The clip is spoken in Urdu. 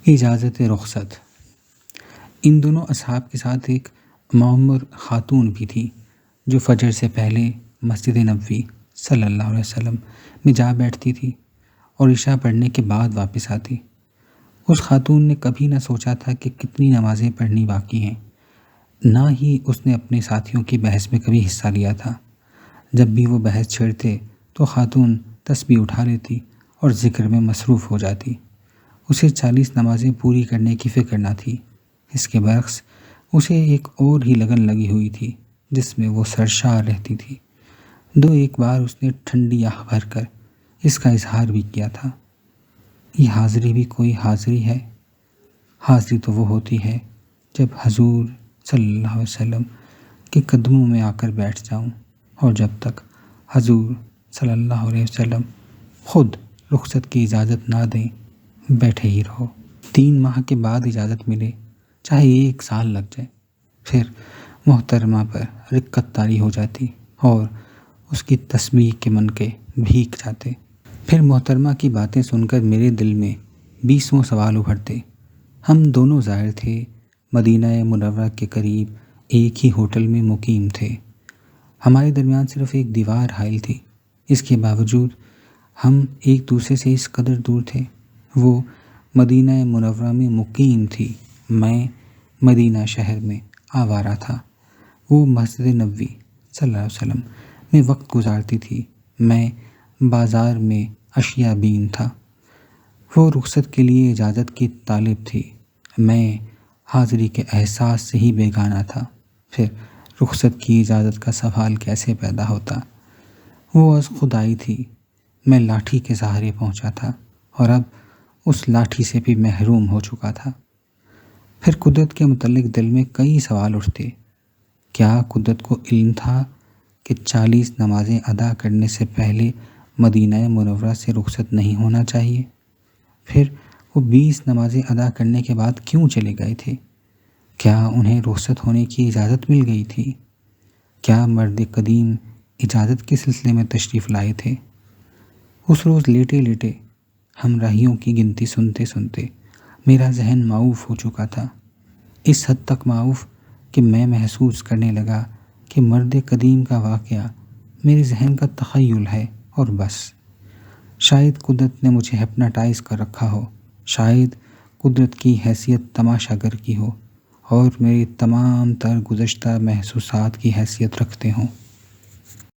اجازت رخصت۔ ان دونوں اصحاب کے ساتھ ایک معمر خاتون بھی تھی جو فجر سے پہلے مسجد نبوی صلی اللہ علیہ وسلم میں جا بیٹھتی تھی اور عشاء پڑھنے کے بعد واپس آتی۔ اس خاتون نے کبھی نہ سوچا تھا کہ کتنی نمازیں پڑھنی باقی ہیں، نہ ہی اس نے اپنے ساتھیوں کی بحث میں کبھی حصہ لیا تھا۔ جب بھی وہ بحث چھیڑتے تو خاتون تسبیح اٹھا لیتی اور ذکر میں مصروف ہو جاتی۔ اسے 40 نمازیں پوری کرنے کی فکر نہ تھی۔ اس کے برعکس اسے ایک اور ہی لگن لگی ہوئی تھی جس میں وہ سرشار رہتی تھی۔ ایک بار اس نے ٹھنڈی آہ بھر کر اس کا اظہار بھی کیا تھا، یہ حاضری بھی کوئی حاضری ہے؟ حاضری تو وہ ہوتی ہے جب حضور صلی اللہ علیہ وسلم کے قدموں میں آ کر بیٹھ جاؤں، اور جب تک حضور صلی اللہ علیہ وسلم خود رخصت کی اجازت نہ دیں بیٹھے ہی رہو۔ 3 ماہ کے بعد اجازت ملے، چاہے 1 سال لگ جائے، پھر محترمہ پر رقت طاری ہو جاتی اور اس کی تسبیح کے منکے بھیگ جاتے۔ پھر محترمہ کی باتیں سن کر میرے دل میں 20 سوال ابھرتے۔ ہم دونوں زائر تھے، مدینہ منورہ کے قریب ایک ہی ہوٹل میں مقیم تھے۔ ہمارے درمیان صرف ایک دیوار حائل تھی، اس کے باوجود ہم ایک دوسرے سے اس قدر دور تھے۔ وہ مدینہ منورہ میں مقیم تھی، میں مدینہ شہر میں آوارہ تھا۔ وہ مسجد نبوی صلی اللہ علیہ وسلم میں وقت گزارتی تھی، میں بازار میں اشیاء بین تھا۔ وہ رخصت کے لیے اجازت کی طالب تھی، میں حاضری کے احساس سے ہی بیگانہ تھا۔ پھر رخصت کی اجازت کا سوال کیسے پیدا ہوتا؟ وہ از خود آئی تھی، میں لاٹھی کے سہارے پہنچا تھا اور اب اس لاٹھی سے بھی محروم ہو چکا تھا۔ پھر قدرت کے متعلق دل میں کئی سوال اٹھتے۔ کیا قدرت کو علم تھا کہ 40 نمازیں ادا کرنے سے پہلے مدینہ منورہ سے رخصت نہیں ہونا چاہیے؟ پھر وہ 20 نمازیں ادا کرنے کے بعد کیوں چلے گئے تھے؟ کیا انہیں رخصت ہونے کی اجازت مل گئی تھی؟ کیا مرد قدیم اجازت کے سلسلے میں تشریف لائے تھے؟ اس روز لیٹے لیٹے ہمراہیوں کی گنتی سنتے سنتے میرا ذہن معوف ہو چکا تھا، اس حد تک معوف کہ میں محسوس کرنے لگا کہ مرد قدیم کا واقعہ میرے ذہن کا تخیل ہے اور بس۔ شاید قدرت نے مجھے ہپناٹائز کر رکھا ہو، شاید قدرت کی حیثیت تماشا گر کی ہو اور میری تمام تر گزشتہ محسوسات کی حیثیت رکھتے ہوں۔